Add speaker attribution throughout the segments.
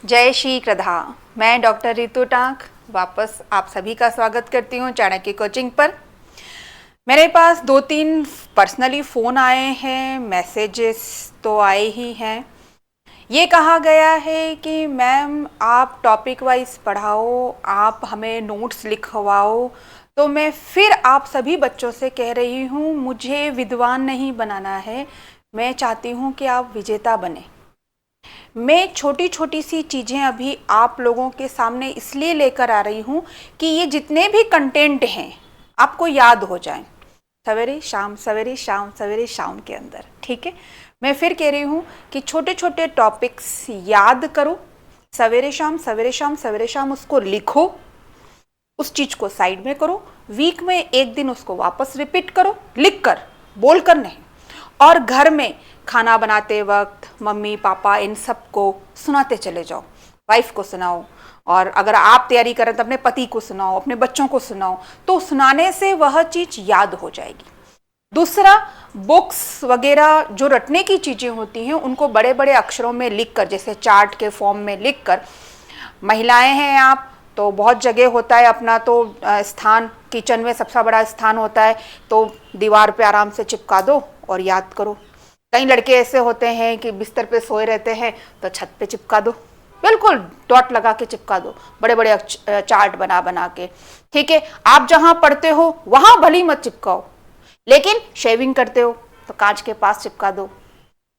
Speaker 1: जय श्री कृष्णा। मैं doctor Ritu tank वापस आप सभी का स्वागत करती हूँ चाणक्य कोचिंग पर। मेरे पास 2-3 पर्सनली फ़ोन आए हैं, मैसेजेस तो आए ही हैं। ये कहा गया है कि मैम आप टॉपिक वाइज पढ़ाओ, आप हमें नोट्स लिखवाओ। तो मैं फिर आप सभी बच्चों से कह रही हूँ, मुझे विद्वान नहीं बनाना है, मैं चाहती हूँ कि आप विजेता बने। मैं छोटी छोटी सी चीज़ें अभी आप लोगों के सामने इसलिए लेकर आ रही हूँ कि ये जितने भी कंटेंट हैं आपको याद हो जाएं, सवेरे शाम सवेरे शाम सवेरे शाम के अंदर। ठीक है, मैं फिर कह रही हूँ कि छोटे छोटे टॉपिक्स याद करो, सवेरे शाम सवेरे शाम सवेरे शाम उसको लिखो, उस चीज़ को साइड में करो, वीक में एक दिन उसको वापस रिपीट करो, लिख कर, बोल कर नहीं। और घर में खाना बनाते वक्त मम्मी पापा इन सबको सुनाते चले जाओ, वाइफ को सुनाओ, और अगर आप तैयारी करें तो अपने पति को सुनाओ, अपने बच्चों को सुनाओ, तो सुनाने से वह चीज़ याद हो जाएगी। दूसरा, बुक्स वगैरह जो रटने की चीज़ें होती हैं उनको बड़े बड़े अक्षरों में लिख कर, जैसे चार्ट के फॉर्म में लिख कर, महिलाएं हैं आप तो बहुत जगह होता है अपना तो स्थान, किचन में सबसे बड़ा स्थान होता है, तो दीवार पे आराम से चिपका दो और याद करो। कई लड़के ऐसे होते हैं कि बिस्तर पे सोए रहते हैं तो छत पे चिपका दो, बिल्कुल डॉट लगा के चिपका दो, बड़े बड़े चार्ट बना बना के। ठीक है, आप जहां पढ़ते हो वहां भली मत चिपकाओ, लेकिन शेविंग करते हो तो कांच के पास चिपका दो,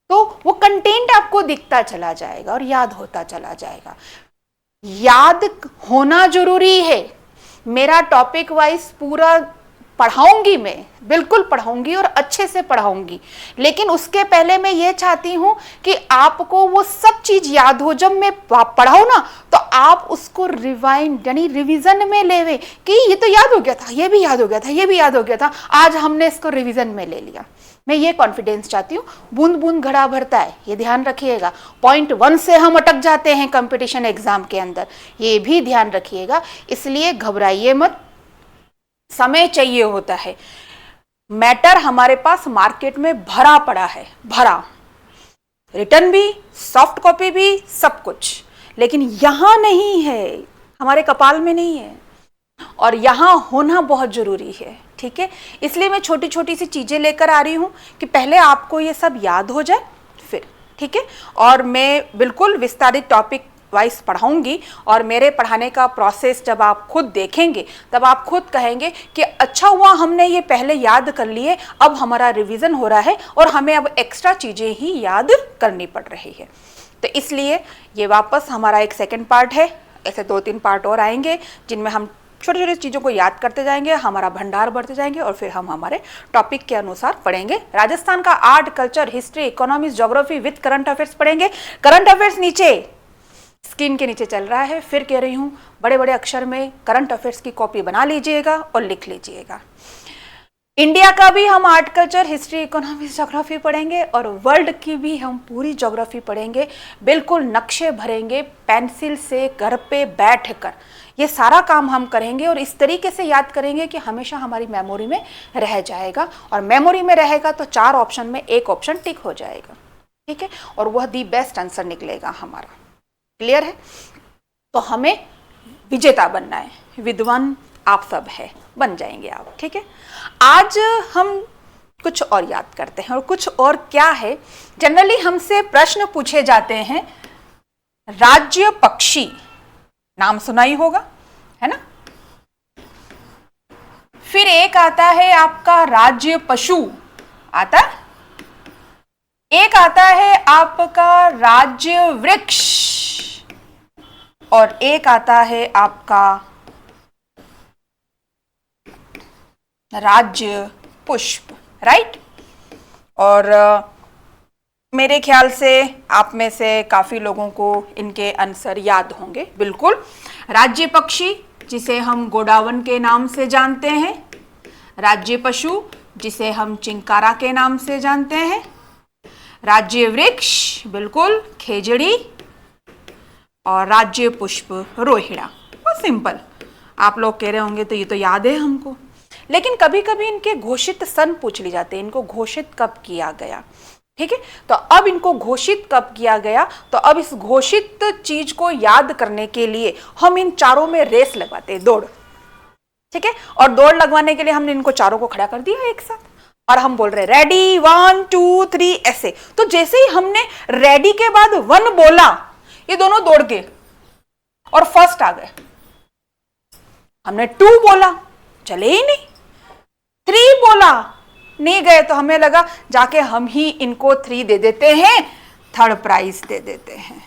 Speaker 1: तो वो कंटेंट आपको दिखता चला जाएगा और याद होता चला जाएगा। याद होना जरूरी है। मेरा टॉपिक वाइज पूरा पढ़ाऊंगी, मैं बिल्कुल पढ़ाऊंगी और अच्छे से पढ़ाऊंगी, लेकिन उसके पहले मैं ये चाहती हूं कि आपको वो सब चीज याद हो। जब मैं पढ़ाऊं ना तो आप उसको रिवाइंड यानी रिवीजन में लेवे कि ये तो याद हो गया था, ये भी याद हो गया था, ये भी याद हो गया था, आज हमने इसको रिवीजन में ले लिया। मैं ये कॉन्फिडेंस चाहती हूँ। बूंद बूंद घड़ा भरता है, ये ध्यान रखिएगा। पॉइंट 1 से हम अटक जाते हैं कंपटीशन एग्जाम के अंदर, ये भी ध्यान रखिएगा। इसलिए घबराइए मत, समय चाहिए होता है। मैटर हमारे पास मार्केट में भरा पड़ा है, भरा, रिटर्न भी, सॉफ्ट कॉपी भी, सब कुछ, लेकिन यहां नहीं है, हमारे कपाल में नहीं है, और यहां होना बहुत जरूरी है। ठीक है, इसलिए मैं छोटी छोटी सी चीजें लेकर आ रही हूं कि पहले आपको ये सब याद हो जाए फिर। ठीक है, और मैं बिल्कुल विस्तारित टॉपिक वाइज पढ़ाऊंगी, और मेरे पढ़ाने का प्रोसेस जब आप खुद देखेंगे तब आप खुद कहेंगे कि अच्छा हुआ हमने ये पहले याद कर लिए, अब हमारा रिवीजन हो रहा है और हमें अब एक्स्ट्रा चीजें ही याद करनी पड़ रही है। तो इसलिए ये वापस हमारा एक सेकेंड पार्ट है। ऐसे 2-3 पार्ट और आएंगे जिनमें हम छोटी छोटी चीज़ों को याद करते जाएंगे, हमारा भंडार बढ़ते जाएंगे, और फिर हम हमारे टॉपिक के अनुसार पढ़ेंगे। राजस्थान का art, culture, history, economics, geography with current affairs पढ़ेंगे। करंट अफेयर्स नीचे स्क्रीन के नीचे चल रहा है, फिर कह रही हूँ बड़े बड़े अक्षर में करंट अफेयर्स की कॉपी बना लीजिएगा और लिख लीजिएगा। इंडिया का भी हम art, culture, history, economics, geography पढ़ेंगे, और वर्ल्ड की भी हम पूरी ज्योग्राफी पढ़ेंगे। बिल्कुल नक्शे भरेंगे पेंसिल से, घर पे बैठ कर ये सारा काम हम करेंगे, और इस तरीके से याद करेंगे कि हमेशा हमारी मेमोरी में रह जाएगा, और मेमोरी में रहेगा तो 4 ऑप्शन में एक ऑप्शन टिक हो जाएगा। ठीक है, और वह दी बेस्ट आंसर निकलेगा हमारा। क्लियर है? तो हमें विजेता बनना है, विद्वान आप सब है, बन जाएंगे आप। ठीक है, आज हम कुछ और याद करते हैं, और कुछ और क्या है, जनरली हमसे प्रश्न पूछे जाते हैं। राज्य पक्षी नाम सुना ही होगा, है ना? फिर एक आता है आपका राज्य पशु, आता है। एक आता है आपका राज्य वृक्ष, और एक आता है आपका राज्य पुष्प, राइट? और मेरे ख्याल से आप में से काफ़ी लोगों को इनके आंसर याद होंगे। बिल्कुल, राज्य पक्षी जिसे हम गोडावन के नाम से जानते हैं, राज्य पशु जिसे हम चिंकारा के नाम से जानते हैं, राज्य वृक्ष बिल्कुल खेजड़ी, और राज्य पुष्प रोहिड़ा। बहुत सिंपल, आप लोग कह रहे होंगे तो ये तो याद है हमको, लेकिन कभी कभी इनके घोषित सन पूछ ली जाते हैं, इनको घोषित कब किया गया। ठीक है। तो अब इनको घोषित कब किया गया, तो अब इस घोषित चीज को याद करने के लिए हम इन चारों में रेस लगवाते हैं, दौड़, ठीक है। और दौड़ लगवाने के लिए हमने इनको चारों को खड़ा कर दिया एक साथ और हम बोल रहे रेडी 1 2 3 ऐसे। तो जैसे ही हमने रेडी के बाद 1 बोला, ये दोनों दौड़ गए और फर्स्ट आ गए। हमने 2 बोला, चले ही नहीं। 3 बोला, नहीं गए, तो हमें लगा जाके हम ही इनको 3 दे देते हैं, थर्ड प्राइज दे देते हैं,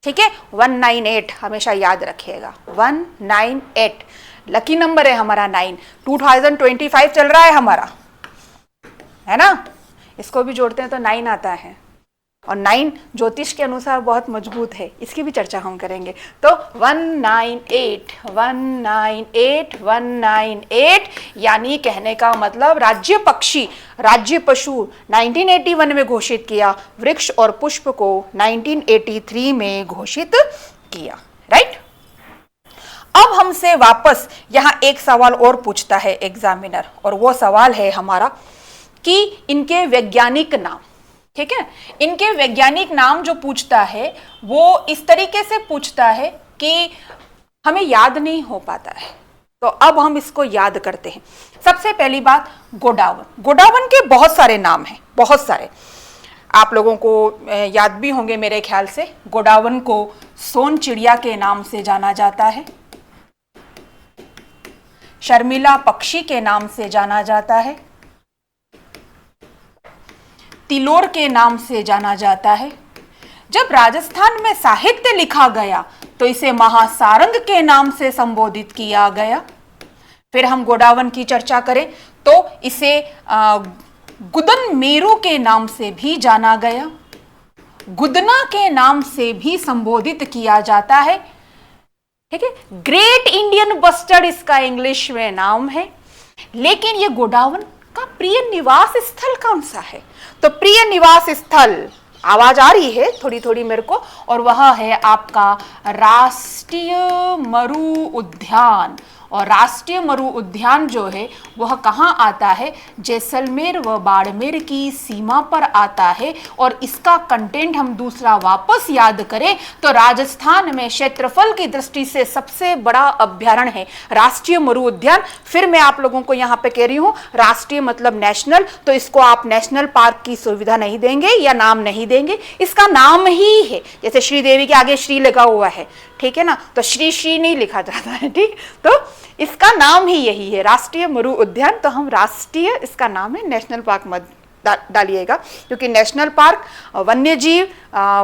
Speaker 1: ठीक है। 198 हमेशा याद रखिएगा, 198 लकी नंबर है हमारा। 9 2025 चल रहा है हमारा, है ना। इसको भी जोड़ते हैं तो 9 आता है और 9 ज्योतिष के अनुसार बहुत मजबूत है, इसकी भी चर्चा हम करेंगे। तो 198 198 198 यानी कहने का मतलब राज्य पक्षी, राज्य पशु 1981 में घोषित किया, वृक्ष और पुष्प को 1983 में घोषित किया, राइट। अब हमसे वापस यहां एक सवाल और पूछता है एग्जामिनर, और वो सवाल है हमारा कि इनके वैज्ञानिक नाम, ठीक है। इनके वैज्ञानिक नाम जो पूछता है वो इस तरीके से पूछता है कि हमें याद नहीं हो पाता है, तो अब हम इसको याद करते हैं। सबसे पहली बात, गोडावन। गोडावन के बहुत सारे नाम हैं, बहुत सारे, आप लोगों को याद भी होंगे मेरे ख्याल से। गोडावन को सोन चिड़िया के नाम से जाना जाता है, शर्मिला पक्षी के नाम से जाना जाता है, तिलोर के नाम से जाना जाता है। जब राजस्थान में साहित्य लिखा गया तो इसे महासारंग के नाम से संबोधित किया गया। फिर हम गोडावन की चर्चा करें तो इसे गुदन मेरू के नाम से भी जाना गया, गुदना के नाम से भी संबोधित किया जाता है, ठीक है। ग्रेट इंडियन बस्टर्ड इसका इंग्लिश में नाम है। लेकिन ये गोडावन का प्रिय निवास स्थल कौन सा है, तो प्रिय निवास स्थल, आवाज आ रही है थोड़ी थोड़ी मेरे को, और वह है आपका राष्ट्रीय मरु उद्यान। और राष्ट्रीय मरु उद्यान जो है वह कहाँ आता है, जैसलमेर व बाड़मेर की सीमा पर आता है। और इसका कंटेंट हम दूसरा वापस याद करें तो राजस्थान में क्षेत्रफल की दृष्टि से सबसे बड़ा अभ्यारण्य है राष्ट्रीय मरु उद्यान। फिर मैं आप लोगों को यहाँ पे कह रही हूँ, राष्ट्रीय मतलब नेशनल, तो इसको आप नेशनल पार्क की सुविधा नहीं देंगे या नाम नहीं देंगे, इसका नाम ही है। जैसे श्रीदेवी के आगे श्री लगा हुआ है, ठीक है ना, तो श्री श्री नहीं लिखा जाता है, ठीक। तो इसका नाम ही यही है, राष्ट्रीय मरु उद्यान। तो हम राष्ट्रीय इसका नाम है, नेशनल पार्क मत डालिएगा, क्योंकि नेशनल पार्क, वन्य जीव,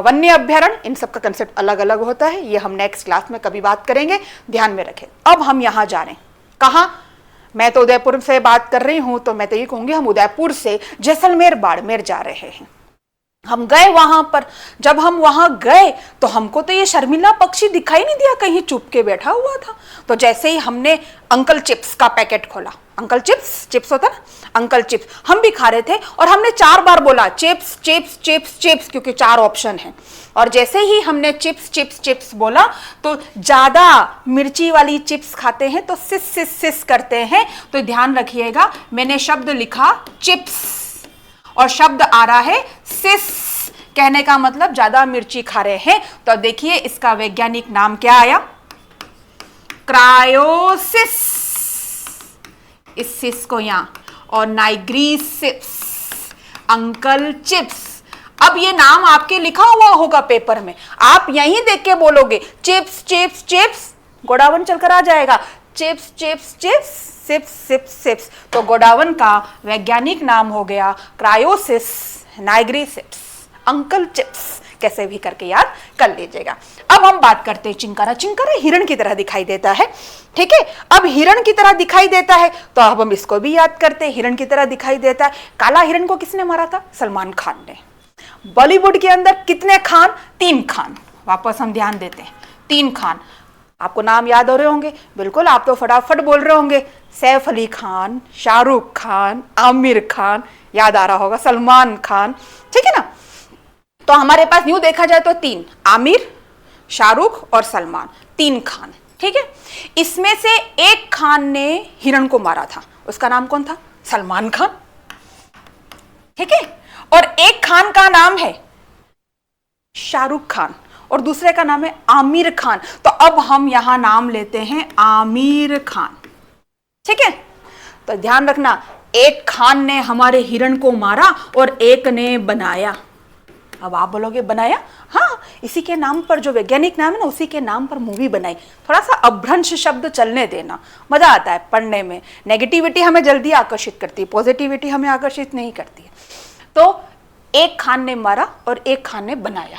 Speaker 1: वन्य अभ्यारण्य, इन सब का कंसेप्ट अलग अलग होता है। ये हम नेक्स्ट क्लास में कभी बात करेंगे, ध्यान में रखें। अब हम यहाँ जा रहे हैं, कहाँ, मैं तो उदयपुर से बात कर रही हूँ, तो मैं तो ये कहूँगी हम उदयपुर से जैसलमेर बाड़मेर जा रहे हैं। हम गए वहां पर, जब हम वहां गए तो हमको तो ये शर्मिला पक्षी दिखाई नहीं दिया, कहीं चुप के बैठा हुआ था। तो जैसे ही हमने अंकल चिप्स का पैकेट खोला, अंकल चिप्स, चिप्स होता ना, अंकल चिप्स, हम भी खा रहे थे और हमने 4 बार बोला चिप्स चिप्स चिप्स चिप्स, क्योंकि 4 ऑप्शन है। और जैसे ही हमने चिप्स चिप्स चिप्स बोला तो ज्यादा मिर्ची वाली चिप्स खाते हैं तो सिस सिस सिस करते हैं। तो ध्यान रखिएगा, मैंने शब्द लिखा चिप्स और शब्द आ रहा है सिस, कहने का मतलब ज्यादा मिर्ची खा रहे हैं। तो देखिए इसका वैज्ञानिक नाम क्या आया, क्रायोसिस, इस सिस को यहां, और नाइग्रीसिप्स, अंकल चिप्स। अब ये नाम आपके लिखा हुआ होगा पेपर में, आप यहीं देख के बोलोगे चिप्स चिप्स चिप्स, गोडावन चलकर आ जाएगा, chips chips chips, sips sips sips. तो गोडावन का वैज्ञानिक नाम हो गया क्रायोसिस नाइग्रीसिप्स, अंकल चिप्स, कैसे भी करके याद कर लीजिएगा। अब हम बात करते हैं चिंकारा। चिंकारा हिरण की तरह दिखाई देता है, ठीक है। अब हिरण की तरह दिखाई देता है तो अब हम इसको भी याद करते हैं, हिरण की तरह दिखाई देता है। काला हिरण को किसने मारा था, सलमान खान ने। बॉलीवुड के अंदर कितने खान, 3 खान, वापस हम ध्यान देते हैं, 3 खान। आपको नाम याद हो रहे होंगे, बिल्कुल, आप तो फटाफट बोल रहे होंगे, सैफ अली खान, शाहरुख खान, आमिर खान, याद आ रहा होगा, सलमान खान, ठीक है ना। तो हमारे पास यूं देखा जाए तो 3, आमिर, शाहरुख और सलमान, 3 खान, ठीक है। इसमें से एक खान ने हिरण को मारा था, उसका नाम कौन था, सलमान खान, ठीक है। और एक खान का नाम है शाहरुख खान और दूसरे का नाम है आमिर खान। तो अब हम यहां नाम लेते हैं आमिर खान, ठीक है। तो ध्यान रखना, एक खान ने हमारे हिरण को मारा और एक ने बनाया। अब आप बोलोगे बनाया, हाँ, इसी के नाम पर जो वैज्ञानिक नाम है ना, उसी के नाम पर मूवी बनाई। थोड़ा सा अभ्रंश शब्द चलने देना, मजा आता है पढ़ने में। नेगेटिविटी हमें जल्दी आकर्षित करती है, पॉजिटिविटी हमें आकर्षित नहीं करती है। तो एक खान ने मारा और एक खान ने बनाया।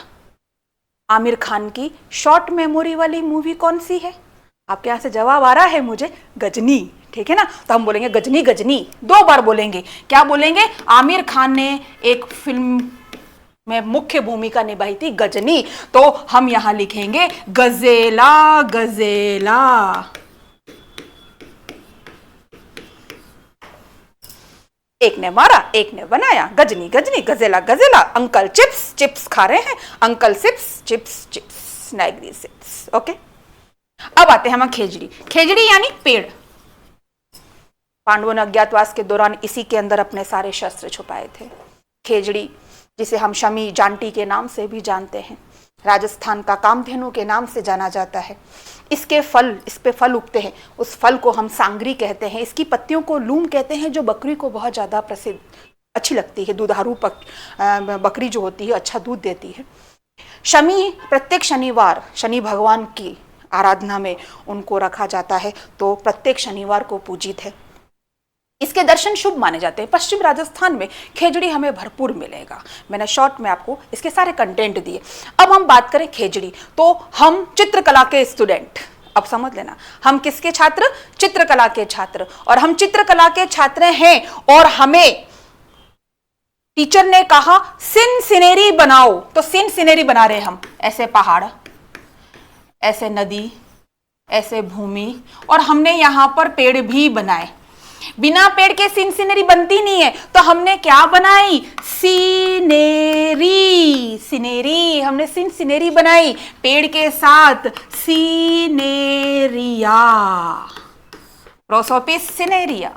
Speaker 1: आमिर खान की शॉर्ट मेमोरी वाली मूवी कौन सी है? आपके यहां से जवाब आ रहा है मुझे, गजनी, ठीक है ना। तो हम बोलेंगे गजनी, गजनी 2 बार बोलेंगे। क्या बोलेंगे? आमिर खान ने एक फिल्म में मुख्य भूमिका निभाई थी, गजनी। तो हम यहां लिखेंगे गजेला, गजेला। एक ने मारा, एक ने बनाया, गजनी गजनी, गजेला गजेला। अंकल चिप्स, चिप्स खा रहे हैं, अंकल चिप्स, चिप्स चिप्स, नाइग्री चिप्स। ओके, अब आते हैं हम खेजड़ी। खेजड़ी यानी पेड़। पांडवों ने अज्ञातवास के दौरान इसी के अंदर अपने सारे शस्त्र छुपाए थे। खेजड़ी, जिसे हम शमी जांटी के नाम से भी जानते हैं, राजस्थान का कामधेनु के नाम से जाना जाता है। इसके फल, इस पे फल उगते हैं, उस फल को हम सांगरी कहते हैं। इसकी पत्तियों को लूम कहते हैं, जो बकरी को बहुत ज़्यादा प्रसिद्ध अच्छी लगती है। दुधारू बकरी जो होती है अच्छा दूध देती है। शमी प्रत्येक शनिवार शनि भगवान की आराधना में उनको रखा जाता है, तो प्रत्येक शनिवार को पूजित है। इसके दर्शन शुभ माने जाते हैं। पश्चिम राजस्थान में खेजड़ी हमें भरपूर मिलेगा। मैंने शॉर्ट में आपको इसके सारे कंटेंट दिए। अब हम बात करें खेजड़ी, तो हम चित्रकला के स्टूडेंट, अब समझ लेना, हम किसके छात्र? चित्रकला के छात्र। और हम चित्रकला के छात्र हैं और हमें टीचर ने कहा सिन सिनेरी बनाओ, तो सिन सिनेरी बना रहे हम। ऐसे पहाड़, ऐसे नदी, ऐसे भूमि, और हमने यहां पर पेड़ भी बनाए। बिना पेड़ के सिन सिनेरी बनती नहीं है, तो हमने क्या बनाई? सीनेरी, सिनेरी, हमने सिन सिनेरी बनाई पेड़ के साथ। सीनेरिया, प्रोसोपिस सिनेरिया,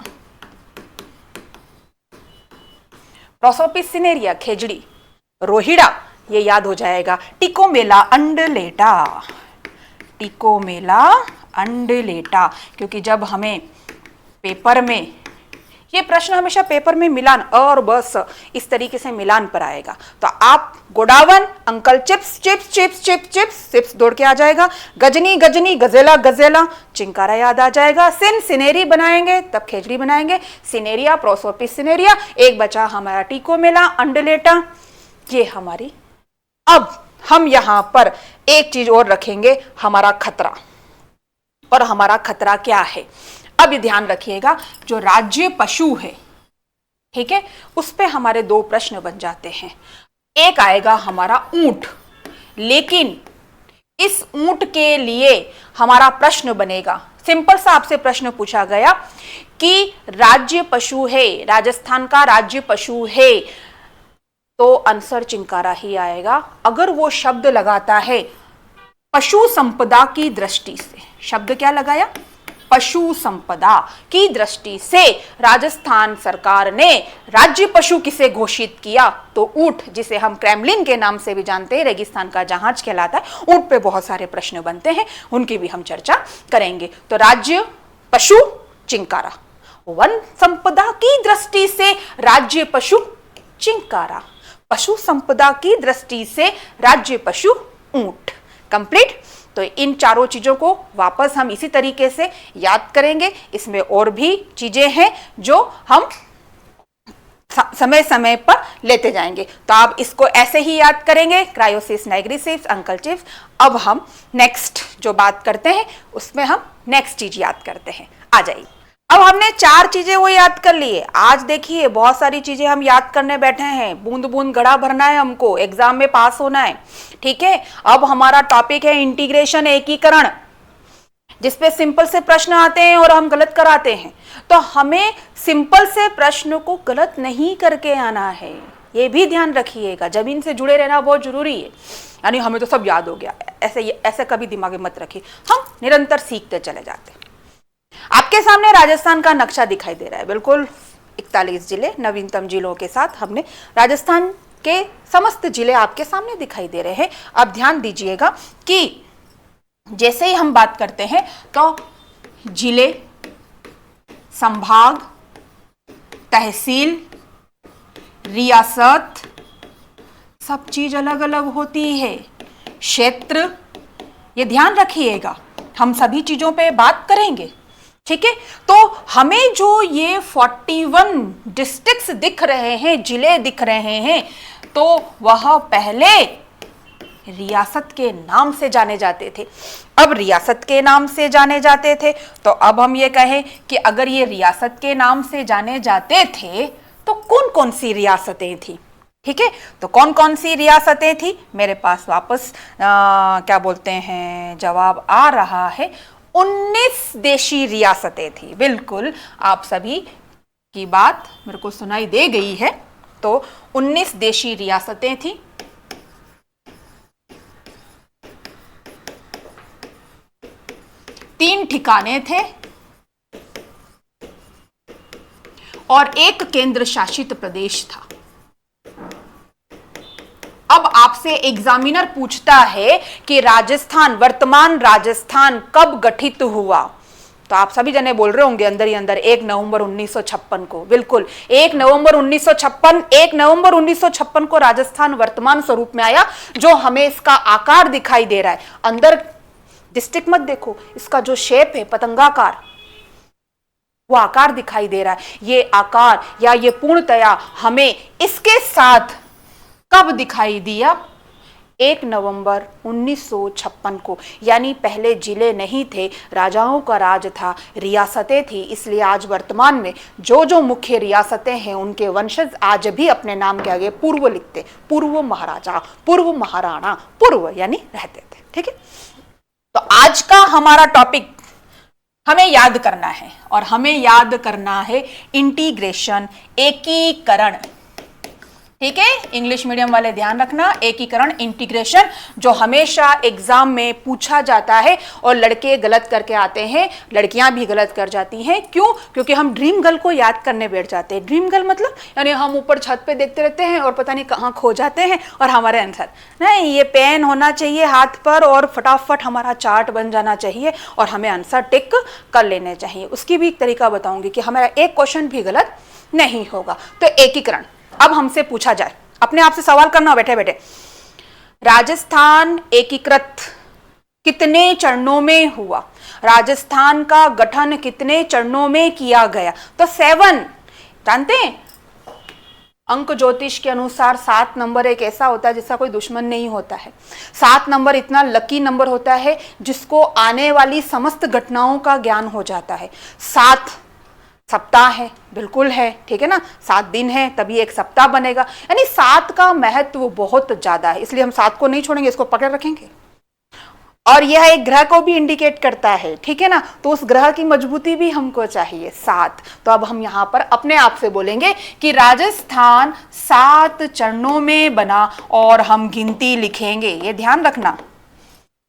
Speaker 1: प्रोसोपिस सिनेरिया खेजड़ी। रोहिड़ा, ये याद हो जाएगा। टिकोमेला अंडलेटा, टिकोमेला अंडलेटा, क्योंकि जब हमें पेपर में, ये प्रश्न हमेशा पेपर में मिलान और बस इस तरीके से मिलान पर आएगा। तो आप godown, uncle chips, chips chips chips chips, chips दौड़ के आ जाएगा। गजनी गजनी, गजेला गजेला, चिंकारा याद आ जाएगा। सिन सिनेरी बनाएंगे तब खेजड़ी बनाएंगे। सिनेरिया, प्रोसोपिस सिनेरिया। एक बचा हमारा टिकोमेला अंडलेटा, ये हमारी। अब हम यहां पर एक चीज और रखेंगे, हमारा खतरा। और हमारा खतरा क्या है? अब ध्यान रखिएगा, जो राज्य पशु है, ठीक है, उस पे हमारे 2 प्रश्न बन जाते हैं। एक आएगा हमारा ऊंट, लेकिन इस ऊंट के लिए हमारा प्रश्न बनेगा, सिंपल सा आपसे प्रश्न पूछा गया कि राज्य पशु है, राजस्थान का राज्य पशु है, तो आंसर चिंकारा ही आएगा। अगर वो शब्द लगाता है पशु संपदा की दृष्टि से, शब्द क्या लगाया? पशु संपदा की दृष्टि से राजस्थान सरकार ने राज्य पशु किसे घोषित किया? तो ऊंट, जिसे हम क्रेमलिन के नाम से भी जानते हैं, रेगिस्तान का जहाज कहलाता है। ऊंट पे बहुत सारे प्रश्न बनते हैं, उनकी भी हम चर्चा करेंगे। तो राज्य पशु चिंकारा, वन संपदा की दृष्टि से राज्य पशु चिंकारा, पशु संपदा की दृष्टि से राज्य पशु ऊंट। कंप्लीट। तो इन चारों चीजों को वापस हम इसी तरीके से याद करेंगे। इसमें और भी चीजें हैं जो हम समय समय पर लेते जाएंगे, तो आप इसको ऐसे ही याद करेंगे, क्रायोसिस, नाइग्रिसिस, अंकल चिप्स। अब हम नेक्स्ट जो बात करते हैं उसमें हम नेक्स्ट चीज याद करते हैं। आ जाइए, अब हमने 4 चीजें वो याद कर लिए। आज देखिए बहुत सारी चीजें हम याद करने बैठे हैं, बूंद बूंद घड़ा भरना है हमको, एग्जाम में पास होना है, ठीक है। अब हमारा टॉपिक है इंटीग्रेशन, एकीकरण, जिसपे सिंपल से प्रश्न आते हैं और हम गलत कराते हैं। तो हमें सिंपल से प्रश्न को गलत नहीं करके आना है, ये भी ध्यान रखिएगा। जमीन से जुड़े रहना बहुत जरूरी है, यानी हमें तो सब याद हो गया, ऐसे कभी दिमाग में मत रखिए। हम निरंतर सीखते चले जाते हैं। आपके सामने राजस्थान का नक्शा दिखाई दे रहा है, बिल्कुल 41 जिले नवीनतम जिलों के साथ हमने राजस्थान के समस्त जिले आपके सामने दिखाई दे रहे हैं। अब ध्यान दीजिएगा कि जैसे ही हम बात करते हैं तो जिले, संभाग, तहसील, रियासत, सब चीज अलग अलग होती है। क्षेत्र, ये ध्यान रखिएगा, हम सभी चीजों पे बात करेंगे, ठीक है। तो हमें जो ये 41 डिस्ट्रिक्ट्स दिख रहे हैं, जिले दिख रहे हैं, तो वह पहले रियासत के नाम से जाने जाते थे। अब रियासत के नाम से जाने जाते थे, तो अब हम ये कहें कि अगर ये रियासत के नाम से जाने जाते थे तो कौन कौन सी रियासतें थी, ठीक है। तो कौन कौन सी रियासतें थी, मेरे पास वापस क्या बोलते हैं जवाब आ रहा है, 19 देशी रियासतें थी। बिल्कुल आप सभी की बात मेरे को सुनाई दे गई है। तो 19 देशी रियासतें थी। तीन ठिकाने थे और एक केंद्र शासित प्रदेश था। अब आपसे एग्जामिनर पूछता है कि राजस्थान, वर्तमान राजस्थान कब गठित हुआ, तो आप सभी जने बोल रहे होंगे अंदर ही अंदर 1 नवंबर 1956 को। बिल्कुल 1 नवंबर 1956 को राजस्थान वर्तमान स्वरूप में आया। जो हमें इसका आकार दिखाई दे रहा है, अंदर डिस्ट्रिक्ट मत देखो, इसका जो शेप है पतंगाकार, वो आकार दिखाई दे रहा है। ये आकार या ये पूर्णतया हमें इसके साथ कब दिखाई दिया, 1 नवंबर 1956 को। यानी पहले जिले नहीं थे, राजाओं का राज था, रियासतें थी। इसलिए आज वर्तमान में जो जो मुख्य रियासतें हैं उनके वंशज आज भी अपने नाम के आगे पूर्व लिखते, पूर्व महाराजा, पूर्व महाराणा, पूर्व यानी रहते थे, ठीक है। तो आज का हमारा टॉपिक हमें याद करना है, और हमें याद करना है इंटीग्रेशन, एकीकरण, ठीक है। इंग्लिश मीडियम वाले ध्यान रखना, एकीकरण, इंटीग्रेशन, जो हमेशा एग्जाम में पूछा जाता है और लड़के गलत करके आते हैं, लड़कियां भी गलत कर जाती हैं। क्यों? क्योंकि हम ड्रीम गर्ल को याद करने बैठ जाते हैं। ड्रीम गर्ल मतलब यानी हम ऊपर छत पे देखते रहते हैं और पता नहीं कहाँ खो जाते हैं और हमारे आंसर नहीं, ये पेन होना चाहिए हाथ पर और फटाफट हमारा चार्ट बन जाना चाहिए और हमें आंसर टिक कर लेने चाहिए। उसकी भी एक तरीका बताऊंगी कि हमारा एक क्वेश्चन भी गलत नहीं होगा। तो एकीकरण, अब हमसे पूछा जाए, अपने आप से सवाल करना बैठे बैठे, राजस्थान एकीकृत कितने चरणों में हुआ, राजस्थान का गठन कितने चरणों में किया गया, तो 7। जानते हैं अंक ज्योतिष के अनुसार 7 नंबर एक ऐसा होता है जिसका कोई दुश्मन नहीं होता है। 7 नंबर इतना लकी नंबर होता है जिसको आने वाली समस्त घटनाओं का ज्ञान हो जाता है। 7 सप्ताह है, बिल्कुल है, ठीक है ना, 7 दिन है तभी एक सप्ताह बनेगा। यानी 7 का महत्व बहुत ज्यादा है, इसलिए हम 7 को नहीं छोड़ेंगे, इसको पकड़ रखेंगे। और यह एक ग्रह को भी इंडिकेट करता है, ठीक है ना, तो उस ग्रह की मजबूती भी हमको चाहिए 7। तो अब हम यहां पर अपने आप से बोलेंगे कि राजस्थान 7 चरणों में बना और हम गिनती लिखेंगे। ये ध्यान रखना,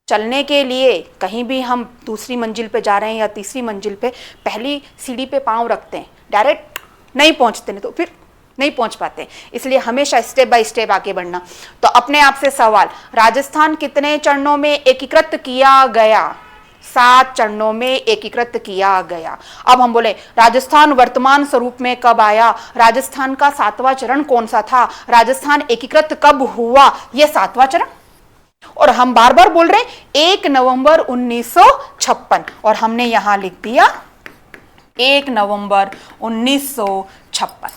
Speaker 1: चलने के लिए कहीं भी हम दूसरी मंजिल पे जा रहे हैं या तीसरी मंजिल पे, पहली सीढ़ी पे पांव रखते हैं, डायरेक्ट नहीं पहुंचते, नहीं तो फिर नहीं पहुंच पाते। इसलिए हमेशा स्टेप बाय स्टेप आगे बढ़ना। तो अपने आप से सवाल, राजस्थान कितने चरणों में एकीकृत किया गया, 7 चरणों में एकीकृत किया गया। अब हम बोले राजस्थान वर्तमान स्वरूप में कब आया, राजस्थान का 7वां चरण कौन सा था, राजस्थान एकीकृत कब हुआ, यह 7वां चरण। और हम बार बार बोल रहे हैं 1 नवंबर 1956 और हमने यहां लिख दिया 1 नवंबर 1956।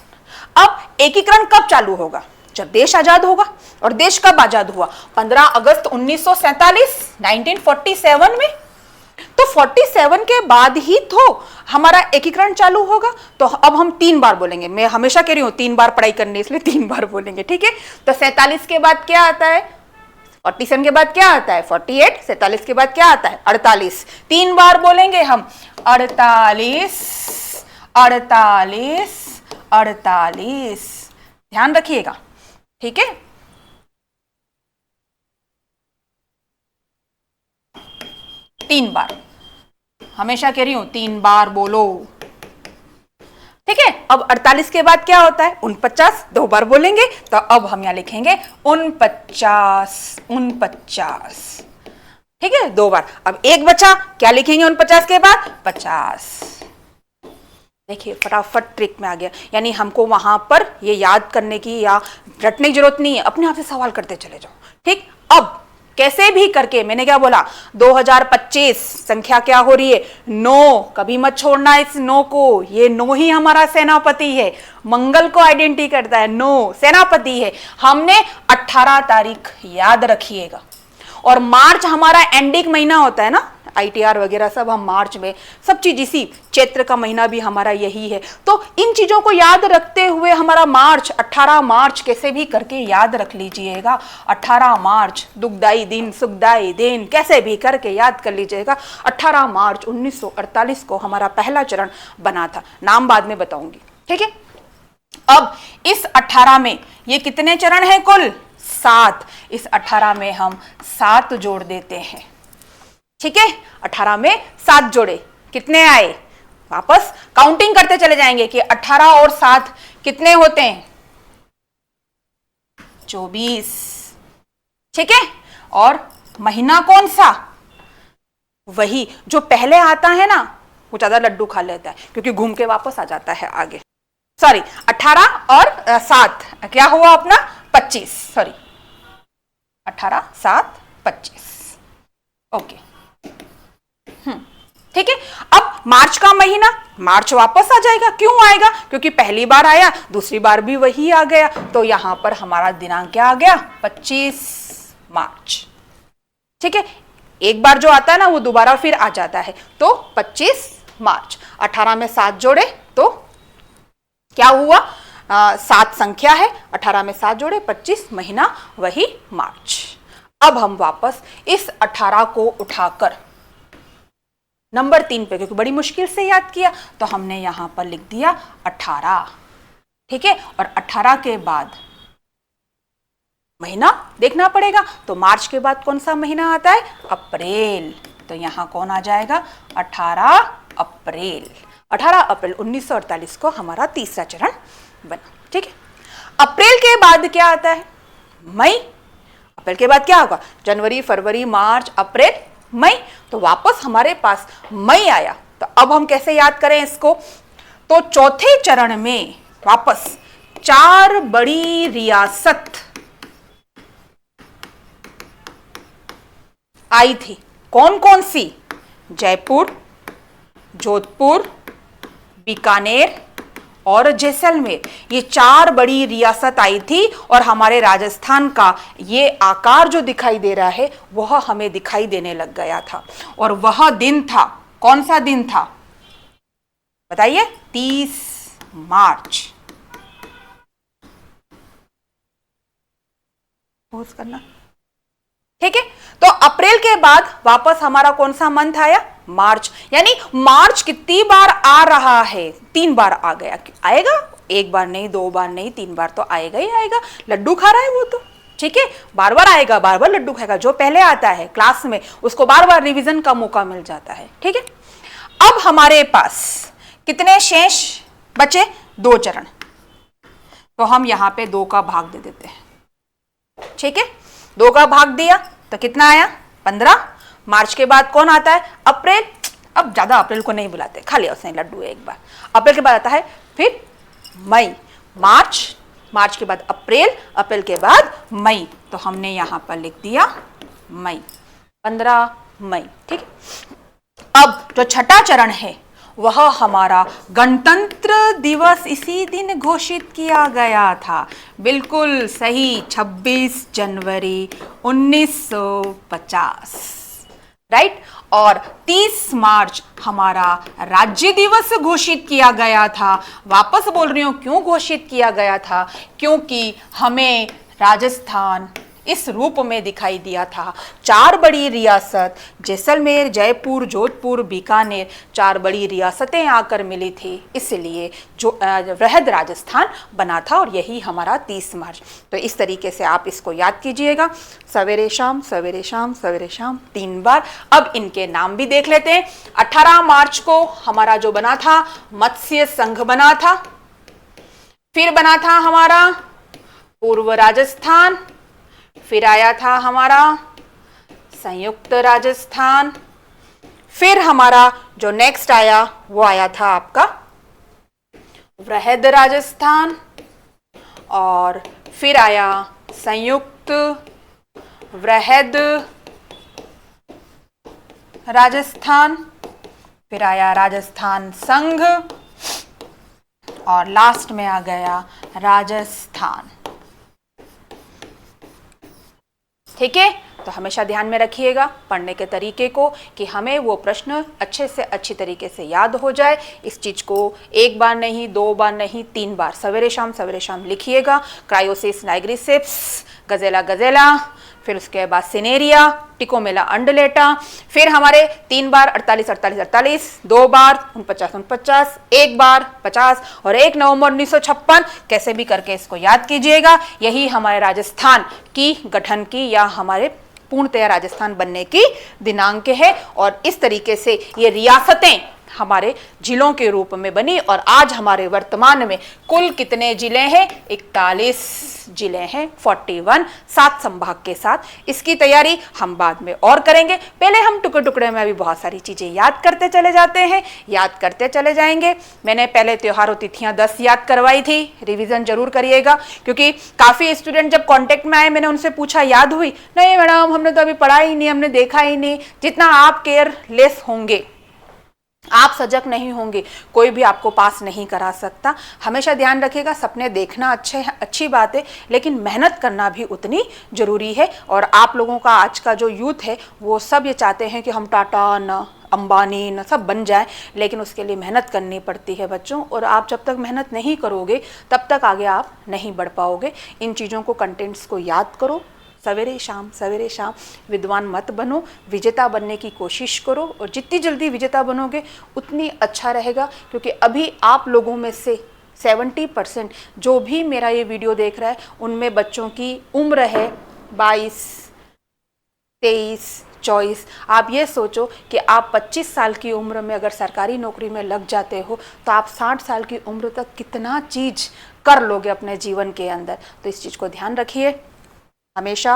Speaker 1: अब एकीकरण कब चालू होगा, जब देश आजाद होगा। और देश कब आजाद हुआ, 15 अगस्त 1947, 1947 में। तो 47 के बाद ही तो हमारा एकीकरण चालू होगा। तो अब हम 3 बार बोलेंगे, मैं हमेशा कह रही हूं 3 बार पढ़ाई करनी, इसलिए 3 बार बोलेंगे, ठीक है। तो 47 के बाद क्या आता है, 47 के बाद क्या आता है 48, 47 के बाद क्या आता है 48। 3 बार बोलेंगे हम 48, 48, 48। ध्यान रखिएगा, ठीक है। तीन बार, हमेशा कह रही हूं 3 बार बोलो, ठीक है। अब 48 के बाद क्या होता है? 49, 2 बार बोलेंगे तो अब हम यहां लिखेंगे 49, ठीक है, 2 बार। अब एक बचा, क्या लिखेंगे 49 के बाद? 50। देखिए फटाफट ट्रिक में आ गया, यानी हमको वहां पर ये याद करने की या रटने की जरूरत नहीं है, अपने आप से सवाल करते चले जाओ। ठीक, अब कैसे भी करके, मैंने क्या बोला, 2025 संख्या क्या हो रही है? 9। कभी मत छोड़ना इस 9 को, ये 9 ही हमारा सेनापति है, मंगल को आइडेंटिटी करता है, 9 सेनापति है। हमने 18 तारीख याद रखिएगा, और मार्च हमारा एंडिंग महीना होता है ना, ITR वगैरह सब हम मार्च में, सब चीज इसी, चैत्र का महीना भी हमारा यही है। तो इन चीजों को याद रखते हुए हमारा मार्च 18 मार्च कैसे भी करके याद रख लीजिएगा। 18 मार्च दुखदाई दिन सुखदाई दिन, कैसे भी करके याद कर लीजिएगा। 18 मार्च 1948 को हमारा पहला चरण बना था, नाम बाद में बताऊंगी। ठीक है, अब इस 18 में ये कितने चरण हैं? कुल 7। इस 18 में हम 7 जोड़ देते हैं। ठीक है, 18 में 7 जोड़े, कितने आए? वापस काउंटिंग करते चले जाएंगे कि 18 और 7 कितने होते हैं? 24। ठीक है, और महीना कौन सा? वही जो पहले आता है ना, वो ज्यादा लड्डू खा लेता है क्योंकि घूम के वापस आ जाता है आगे। सॉरी, 18 और 7 क्या हुआ अपना? 25। सॉरी, 18, 7, 25। ओके, ठीक है। अब मार्च का महीना, मार्च वापस आ जाएगा। क्यों आएगा? क्योंकि पहली बार आया, दूसरी बार भी वही आ गया, तो यहां पर हमारा दिनांक क्या आ गया? 25 मार्च। ठीक है, एक बार जो आता है ना वो दोबारा फिर आ जाता है, तो 25 मार्च। 18 में 7 जोड़े तो क्या हुआ? 7 संख्या है, 18 में 7 जोड़े 25, महीना वही मार्च। अब हम वापस इस 18 को उठाकर नंबर 3 पे, क्योंकि बड़ी मुश्किल से याद किया, तो हमने यहां पर लिख दिया 18। ठीक है, और 18 के बाद महीना देखना पड़ेगा, तो मार्च के बाद कौन सा महीना आता है? अप्रैल। तो यहां कौन आ जाएगा? 18 अप्रैल। 18 अप्रैल 1948 को हमारा तीसरा चरण बना। ठीक है, अप्रैल के बाद क्या आता है? मई। अप्रैल के बाद क्या होगा? जनवरी, फरवरी, मार्च, अप्रैल, मई। तो वापस हमारे पास मई आया, तो अब हम कैसे याद करें इसको? तो चौथे चरण में वापस 4 बड़ी रियासत आई थी। कौन कौन सी? जयपुर, जोधपुर, बीकानेर और जैसलमेर। ये 4 बड़ी रियासत आई थी, और हमारे राजस्थान का ये आकार जो दिखाई दे रहा है वह हमें दिखाई देने लग गया था। और वह दिन था, कौन सा दिन था बताइए? 30 मार्च। पोज करना। ठीक है, तो अप्रैल के बाद वापस हमारा कौन सा मंथ आया? मार्च। यानी मार्च कितनी बार आ रहा है? 3 बार आ गया। आएगा, 1 बार नहीं, 2 बार नहीं, 3 बार तो आएगा ही आएगा। लड्डू खा रहा है वो तो, ठीक है, बार बार आएगा, बार बार लड्डू खाएगा। जो पहले आता है क्लास में उसको बार बार रिवीजन का मौका मिल जाता है। ठीक है, अब हमारे पास कितने शेष बचे? 2 चरण। तो हम यहां पे 2 का भाग दे देते हैं। ठीक है, 2 का भाग दिया तो कितना आया? 15। मार्च के बाद कौन आता है? अप्रैल। अब ज्यादा अप्रैल को नहीं बुलाते, खा लिया उसने लड्डू एक बार। अप्रैल के बाद आता है फिर मई, मार्च, मार्च के बाद अप्रैल, अप्रैल के बाद मई। तो हमने यहां पर लिख दिया मई, 15 मई। ठीक, अब जो छठा चरण है वह हमारा गणतंत्र दिवस इसी दिन घोषित किया गया था। बिल्कुल सही, 26 जनवरी 1950, राइट। और 30 मार्च हमारा राज्य दिवस घोषित किया गया था। वापस बोल रही हूं, क्यों घोषित किया गया था? क्योंकि हमें राजस्थान इस रूप में दिखाई दिया था। 4 बड़ी रियासत जैसलमेर, जयपुर, जोधपुर, बीकानेर, 4 बड़ी रियासतें आकर मिली थी, इसलिए जो वृहद राजस्थान बना था और यही हमारा 30 मार्च। तो इस तरीके से आप इसको याद कीजिएगा, सवेरे शाम सवेरे शाम सवेरे शाम 3 बार। अब इनके नाम भी देख लेते हैं। 18 मार्च को हमारा जो बना था मत्स्य संघ बना था, फिर बना था हमारा पूर्व राजस्थान, फिर आया था हमारा संयुक्त राजस्थान, फिर हमारा जो नेक्स्ट आया वो आया था आपका वृहद राजस्थान, और फिर आया संयुक्त वृहद राजस्थान, फिर आया राजस्थान संघ, और लास्ट में आ गया राजस्थान। ठीक है, तो हमेशा ध्यान में रखिएगा पढ़ने के तरीके को, कि हमें वो प्रश्न अच्छे से अच्छी तरीके से याद हो जाए। इस चीज़ को 1 बार नहीं, 2 बार नहीं, 3 बार सवेरे शाम लिखिएगा। क्रायोसिस नाइग्रिसेप्स, गजेला गजेला, फिर उसके बाद सिनेरिया, टिकोमेला अंडलेटा, फिर हमारे 3 बार 48 48 48, 2 बार 49 49, 1 बार 50 और 1 नवंबर 1956। कैसे भी करके इसको याद कीजिएगा। यही हमारे राजस्थान की गठन की या हमारे पूर्णतया राजस्थान बनने की दिनांक है, और इस तरीके से ये रियासतें हमारे जिलों के रूप में बनी। और आज हमारे वर्तमान में कुल कितने जिले हैं? 41 जिले हैं, 41, 7 संभाग के साथ। इसकी तैयारी हम बाद में और करेंगे। पहले हम टुकड़े टुकड़े में अभी बहुत सारी चीजें याद करते चले जाते हैं, याद करते चले जाएंगे। मैंने पहले त्योहार और तिथियां 10 याद करवाई थी, रिवीजन जरूर करिएगा, क्योंकि काफी स्टूडेंट जब कांटेक्ट में आए मैंने उनसे पूछा याद हुई? नहीं मैडम, हमने तो अभी पढ़ा ही नहीं, हमने देखा ही नहीं। जितना आप केयरलेस होंगे, आप सजग नहीं होंगे, कोई भी आपको पास नहीं करा सकता। हमेशा ध्यान रखिएगा, सपने देखना अच्छी बात है, लेकिन मेहनत करना भी उतनी जरूरी है। और आप लोगों का आज का जो यूथ है वो सब ये चाहते हैं कि हम टाटा न अंबानी न सब बन जाए, लेकिन उसके लिए मेहनत करनी पड़ती है बच्चों। और आप जब तक मेहनत नहीं करोगे तब तक आगे आप नहीं बढ़ पाओगे। इन चीज़ों को, कंटेंट्स को याद करो, सवेरे शाम विद्वान मत बनो, विजेता बनने की कोशिश करो। और जितनी जल्दी विजेता बनोगे उतनी अच्छा रहेगा, क्योंकि अभी आप लोगों में से 70% जो भी मेरा ये वीडियो देख रहा है उनमें बच्चों की उम्र है 22, 23, 24। आप ये सोचो कि आप 25 साल की उम्र में अगर सरकारी नौकरी में लग जाते हो तो आप 60 साल की उम्र तक कितना चीज़ कर लोगे अपने जीवन के अंदर। तो इस चीज़ को ध्यान रखिए, हमेशा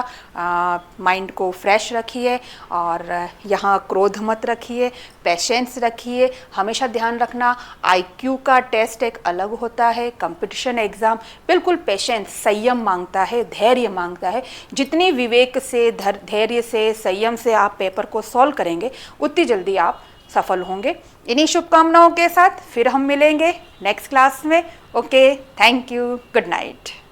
Speaker 1: माइंड को फ्रेश रखिए, और यहाँ क्रोध मत रखिए, पेशेंस रखिए। हमेशा ध्यान रखना, आईक्यू का टेस्ट एक अलग होता है, कंपटीशन एग्ज़ाम बिल्कुल पेशेंस, संयम मांगता है, धैर्य मांगता है। जितनी विवेक से, धैर्य से, संयम से आप पेपर को सॉल्व करेंगे उतनी जल्दी आप सफल होंगे। इन्हीं शुभकामनाओं के साथ फिर हम मिलेंगे नेक्स्ट क्लास में। Okay, thank you, good night.